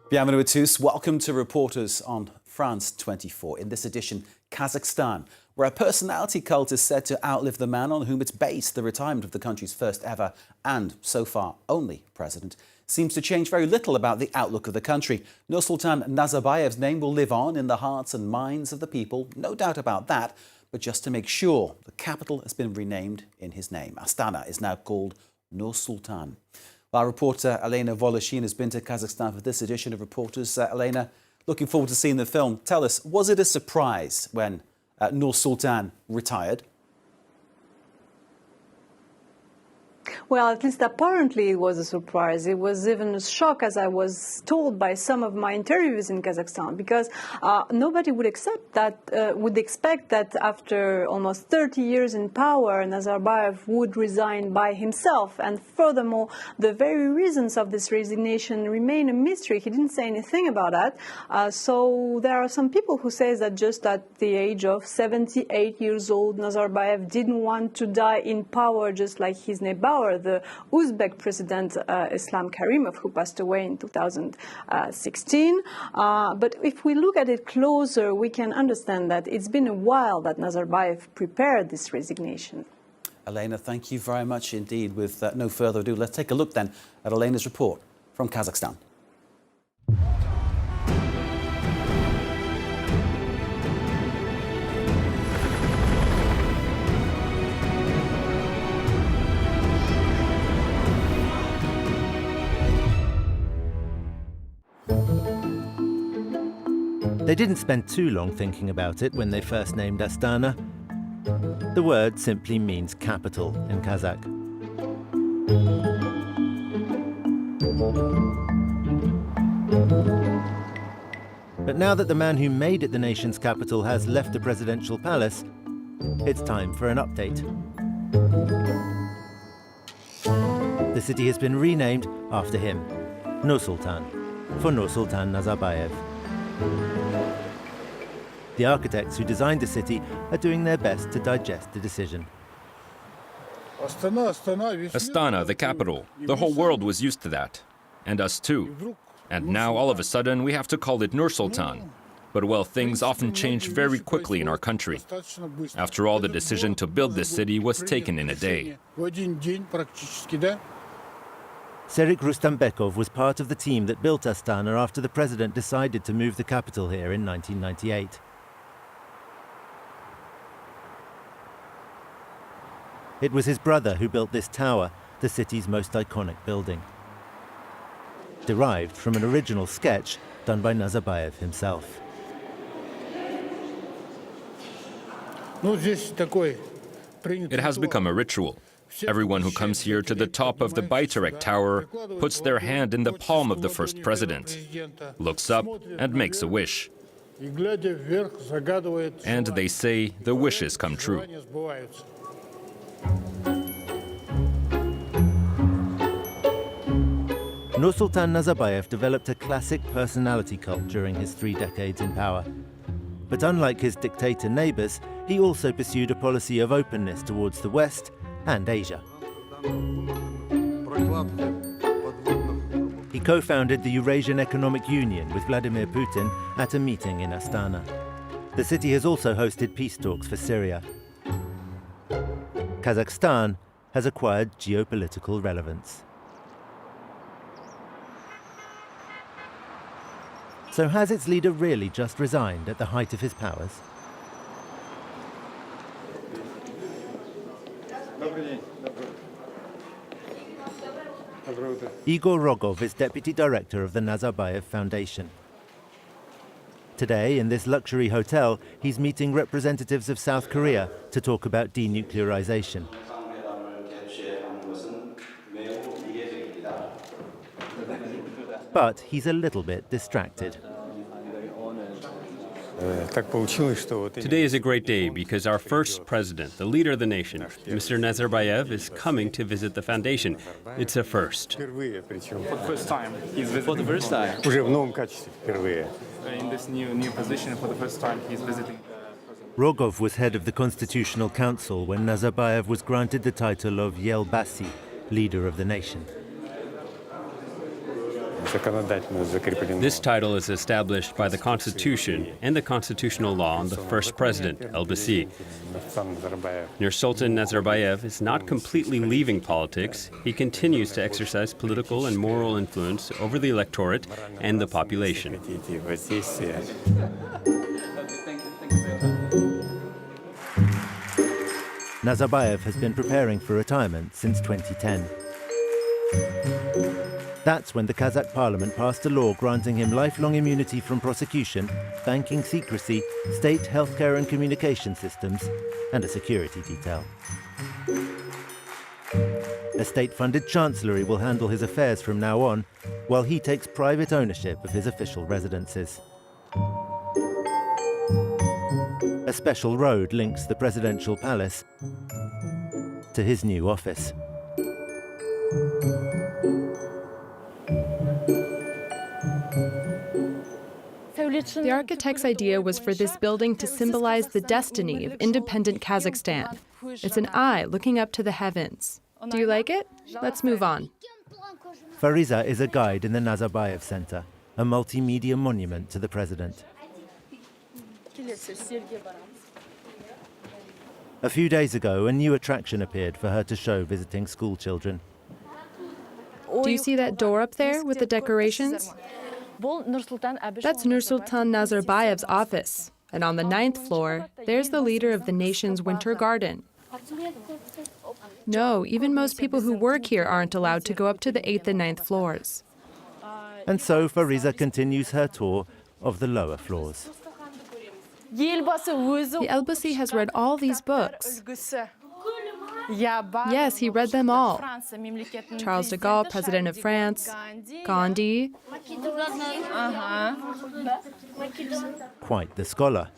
Bienvenue à tous. Welcome to Reporters on France 24. In this edition, Kazakhstan, where a personality cult is said to outlive the man on whom it's based. The retirement of the country's first ever and, so far, only president seems to change very little about the outlook of the country. Nur-Sultan Nazarbayev's name will live on in the hearts and minds of the people, no doubt about that. But just to make sure, the capital has been renamed in his name. Astana is now called Nur-Sultan. Our reporter Elena Voloshin has been to Kazakhstan for this edition of Reporters. Elena, looking forward to seeing the film. Tell us, was it a surprise when Nur-Sultan retired? Well, at least apparently it was a surprise. It was even a shock, as I was told by some of my interviews in Kazakhstan, because nobody would expect that after almost 30 years in power, Nazarbayev would resign by himself. And furthermore, the very reasons of this resignation remain a mystery. He didn't say anything about that. So there are some people who say that just at the age of 78 years old, Nazarbayev didn't want to die in power, just like his neighbor, the Uzbek president Islam Karimov, who passed away in 2016. But if we look at it closer, we can understand that it's been a while that Nazarbayev prepared this resignation. Elena, thank you very much indeed. With no further ado, let's take a look then at Elena's report from Kazakhstan. They didn't spend too long thinking about it when they first named Astana. The word simply means capital in Kazakh. But now that the man who made it the nation's capital has left the presidential palace, it's time for an update. The city has been renamed after him, Nur-Sultan, for Nursultan Nazarbayev. The architects who designed the city are doing their best to digest the decision. Astana, the capital. The whole world was used to that. And us too. And now, all of a sudden, we have to call it Nur-Sultan. But well, things often change very quickly in our country. After all, the decision to build this city was taken in a day. Serik Rustambekov was part of the team that built Astana after the president decided to move the capital here in 1998. It was his brother who built this tower, the city's most iconic building. Derived from an original sketch done by Nazarbayev himself. It has become a ritual. Everyone who comes here to the top of the Bayterek Tower puts their hand in the palm of the first president, looks up and makes a wish. And they say the wishes come true. Nursultan Nazarbayev developed a classic personality cult during his 3 decades in power. But unlike his dictator neighbors, he also pursued a policy of openness towards the West and Asia. He co-founded the Eurasian Economic Union with Vladimir Putin at a meeting in Astana. The city has also hosted peace talks for Syria. Kazakhstan has acquired geopolitical relevance. So has its leader really just resigned at the height of his powers? Igor Rogov is deputy director of the Nazarbayev Foundation. Today, in this luxury hotel, he's meeting representatives of South Korea to talk about denuclearization. But he's a little bit distracted. Today is a great day because our first president, the leader of the nation, Mr. Nazarbayev, is coming to visit the foundation. It's a first. For the first time. For the first time. In this new position, for the first time, he's visiting. Rogov was head of the Constitutional Council when Nazarbayev was granted the title of Yelbasi, leader of the nation. This title is established by the Constitution and the constitutional law on the first president, Elbasi. Nur-Sultan Nazarbayev is not completely leaving politics. He continues to exercise political and moral influence over the electorate and the population. Nazarbayev has been preparing for retirement since 2010. That's when the Kazakh parliament passed a law granting him lifelong immunity from prosecution, banking secrecy, state healthcare and communication systems, and a security detail. A state-funded chancellery will handle his affairs from now on, while he takes private ownership of his official residences. A special road links the presidential palace to his new office. The architect's idea was for this building to symbolize the destiny of independent Kazakhstan. It's an eye looking up to the heavens. Do you like it? Let's move on. Fariza is a guide in the Nazarbayev Center, a multimedia monument to the president. A few days ago, a new attraction appeared for her to show visiting school children. Do you see that door up there with the decorations? That's Nursultan Nazarbayev's office. And on the 9th floor, there's the leader of the nation's winter garden. No, even most people who work here aren't allowed to go up to the 8th and 9th floors. And so Fariza continues her tour of the lower floors. The Elbasi has read all these books. Yes, he read them all. Charles de Gaulle, President of France, Gandhi. Quite the scholar.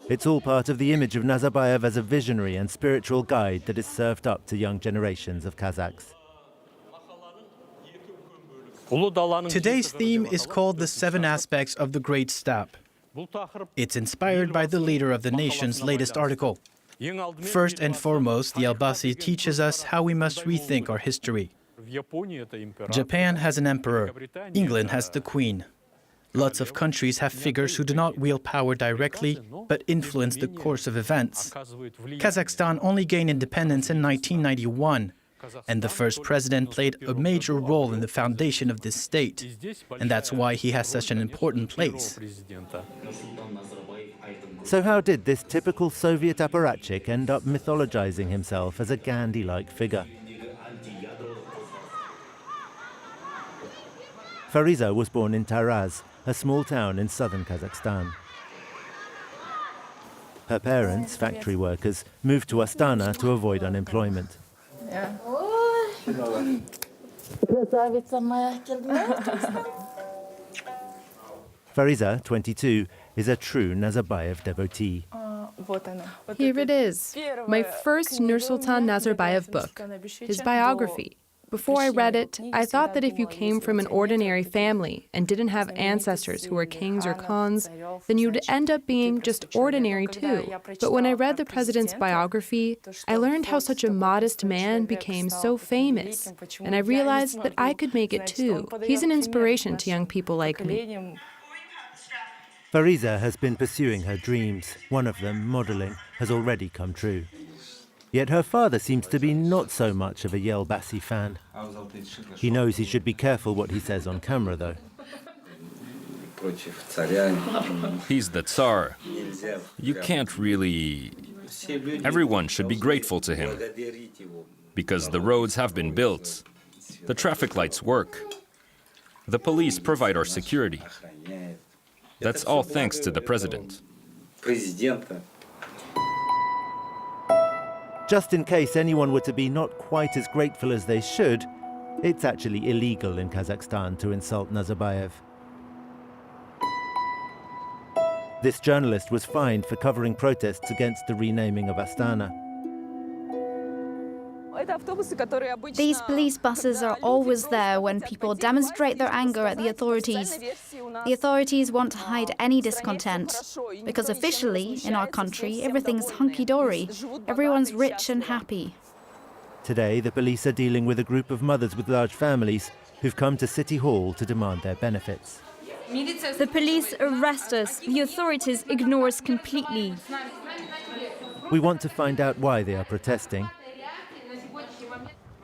It's all part of the image of Nazarbayev as a visionary and spiritual guide that is served up to young generations of Kazakhs. Today's theme is called The Seven Aspects of the Great Steppe. It's inspired by the leader of the nation's latest article. First and foremost, the Elbasi teaches us how we must rethink our history. Japan has an emperor. England has the queen. Lots of countries have figures who do not wield power directly, but influence the course of events. Kazakhstan only gained independence in 1991, and the first president played a major role in the foundation of this state, and that's why he has such an important place. So how did this typical Soviet apparatchik end up mythologizing himself as a Gandhi-like figure? Fariza was born in Taraz, a small town in southern Kazakhstan. Her parents, factory workers, moved to Astana to avoid unemployment. Fariza, 22, is a true Nazarbayev devotee. Here it is, my first Nursultan Nazarbayev book, his biography. Before I read it, I thought that if you came from an ordinary family and didn't have ancestors who were kings or khans, then you'd end up being just ordinary too. But when I read the president's biography, I learned how such a modest man became so famous, and I realized that I could make it too. He's an inspiration to young people like me. Fariza has been pursuing her dreams. One of them, modeling, has already come true. Yet her father seems to be not so much of a Elbasi fan. He knows he should be careful what he says on camera, though. He's the Tsar. You can't really... Everyone should be grateful to him. Because the roads have been built. The traffic lights work. The police provide our security. That's all thanks to the president. Just in case anyone were to be not quite as grateful as they should, it's actually illegal in Kazakhstan to insult Nazarbayev. This journalist was fined for covering protests against the renaming of Astana. These police buses are always there when people demonstrate their anger at the authorities. The authorities want to hide any discontent, because officially, in our country, everything's hunky-dory. Everyone's rich and happy. Today, the police are dealing with a group of mothers with large families who've come to City Hall to demand their benefits. The police arrest us. The authorities ignore us completely. We want to find out why they are protesting.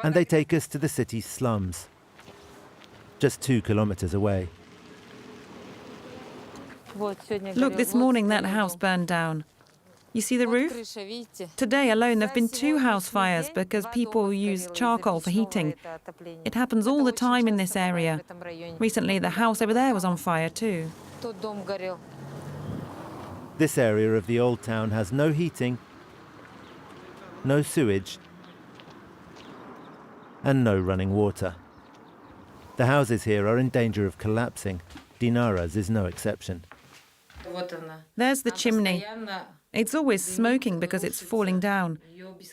And they take us to the city's slums, just 2 kilometers away. Look, this morning that house burned down. You see the roof? Today alone there have been 2 house fires because people use charcoal for heating. It happens all the time in this area. Recently the house over there was on fire too. This area of the old town has no heating, no sewage, and no running water. The houses here are in danger of collapsing. Dinara's is no exception. There's the chimney. It's always smoking because it's falling down.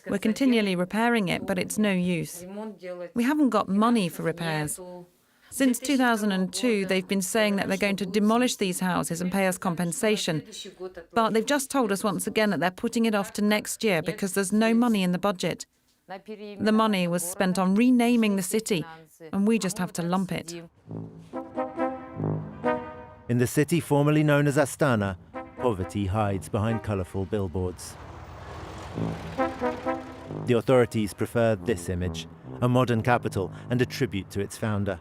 We're continually repairing it, but it's no use. We haven't got money for repairs. Since 2002, they've been saying that they're going to demolish these houses and pay us compensation. But they've just told us once again that they're putting it off to next year because there's no money in the budget. The money was spent on renaming the city, and we just have to lump it. In the city formerly known as Astana, poverty hides behind colourful billboards. The authorities prefer this image, a modern capital and a tribute to its founder,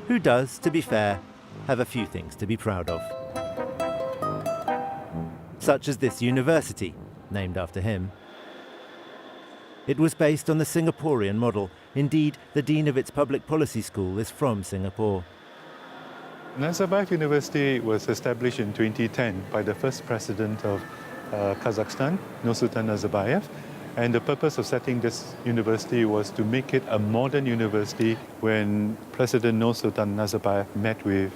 who does, to be fair, have a few things to be proud of. Such as this university, named after him. It was based on the Singaporean model. Indeed, the dean of its public policy school is from Singapore. Nazarbayev University was established in 2010 by the first president of Kazakhstan, Nursultan Nazarbayev. And the purpose of setting this university was to make it a modern university. When President Nursultan Nazarbayev met with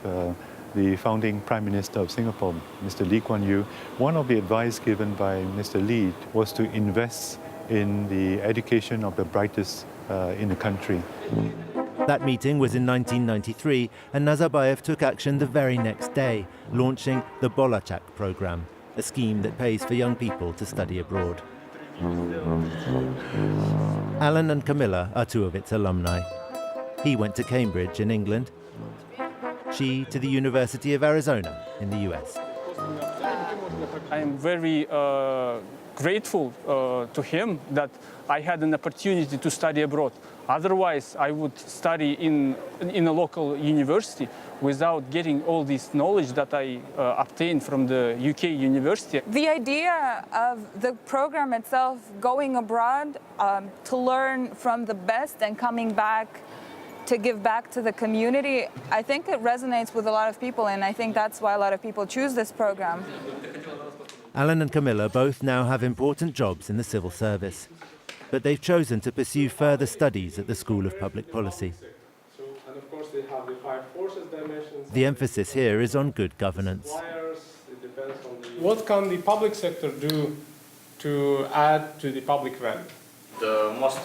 the founding Prime Minister of Singapore, Mr. Lee Kuan Yew, one of the advice given by Mr. Lee was to invest in the education of the brightest in the country. That meeting was in 1993, and Nazarbayev took action the very next day, launching the Bolachak program, a scheme that pays for young people to study abroad. Alan and Camilla are 2 of its alumni. He went to Cambridge in England, she to the University of Arizona in the US. I am very grateful to him that I had an opportunity to study abroad. Otherwise, I would study in a local university without getting all this knowledge that I obtained from the UK university. The idea of the program itself, going abroad to learn from the best and coming back to give back to the community, I think it resonates with a lot of people, and I think that's why a lot of people choose this program. Alan and Camilla both now have important jobs in the civil service, but they've chosen to pursue further studies at the School of Public Policy. The emphasis here is on good governance. What can the public sector do to add to the public value? The most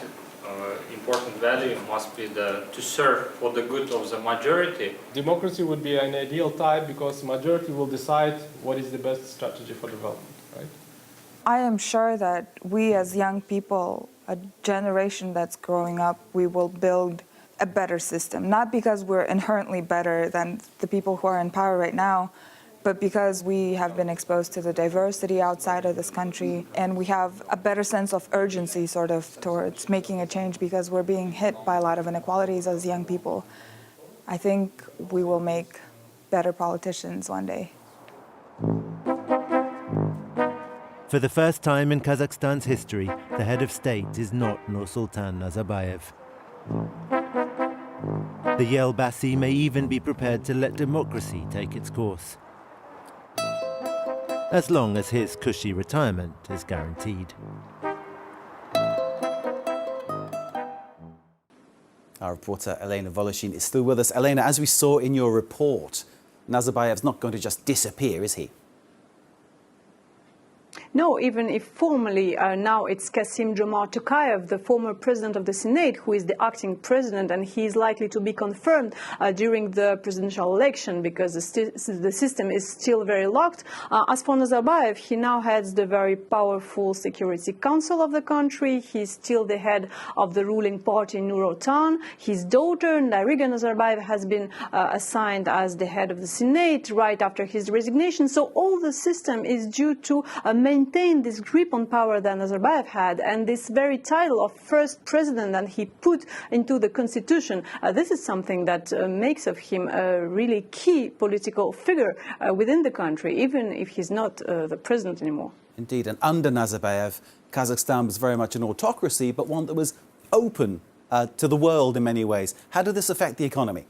important value must be to serve for the good of the majority. Democracy would be an ideal type because majority will decide what is the best strategy for development, right? I am sure that we as young people, a generation that's growing up, we will build a better system. Not because we're inherently better than the people who are in power right now, but because we have been exposed to the diversity outside of this country, and we have a better sense of urgency sort of towards making a change because we're being hit by a lot of inequalities as young people. I think we will make better politicians one day. For the first time in Kazakhstan's history, the head of state is not Nur-Sultan Nazarbayev. The Yelbasi may even be prepared to let democracy take its course, as long as his cushy retirement is guaranteed. Our reporter Elena Voloshin is still with us. Elena, as we saw in your report, Nazarbayev's not going to just disappear, is he? No. know, even if formally now it's Kassym-Jomart Tokayev, the former president of the Senate, who is the acting president, and he is likely to be confirmed during the presidential election because the system is still very locked. As for Nazarbayev, he now heads the very powerful Security Council of the country. He's still the head of the ruling party Nur-Sultan. His daughter, Nariga Nazarbayev, has been assigned as the head of the Senate right after his resignation. So all the system is due to maintain this grip on power that Nazarbayev had, and this very title of first president that he put into the constitution. This is something that makes of him a really key political figure within the country, even if he's not the president anymore. Indeed, and under Nazarbayev, Kazakhstan was very much an autocracy, but one that was open to the world in many ways. How did this affect the economy?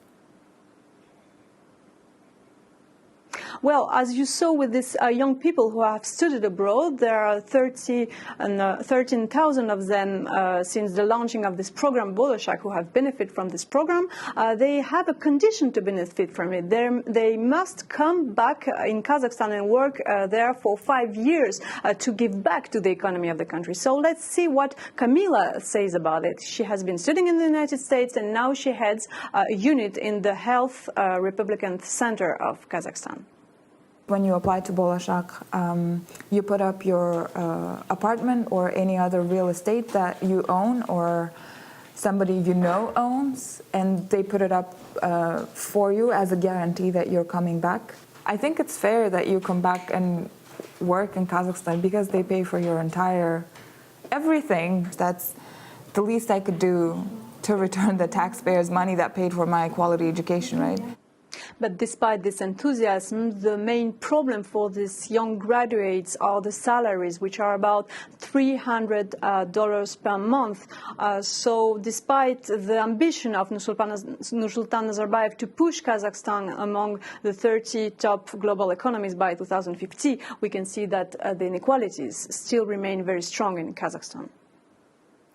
Well, as you saw with these young people who have studied abroad, there are 13,000 of them since the launching of this program, Bolashak, who have benefited from this program. They have a condition to benefit from it. They must come back in Kazakhstan and work there for 5 years to give back to the economy of the country. So let's see what Kamila says about it. She has been studying in the United States, and now she heads a unit in the Health Republican Center of Kazakhstan. When you apply to Bolashak, you put up your apartment or any other real estate that you own or somebody you know owns, and they put it up for you as a guarantee that you're coming back. I think it's fair that you come back and work in Kazakhstan because they pay for your entire everything. That's the least I could do to return the taxpayers' money that paid for my quality education, right? But despite this enthusiasm, the main problem for these young graduates are the salaries, which are about $300 per month. So despite the ambition of Nursultan Nazarbayev to push Kazakhstan among the 30 top global economies by 2050, we can see that the inequalities still remain very strong in Kazakhstan.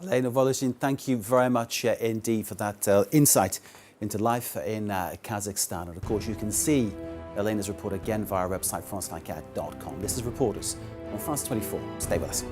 Elena Voloshin, thank you very much indeed for that insight into life in Kazakhstan. And of course, you can see Elena's report again via our website, france24.com. This is Reporters on France 24. Stay with us.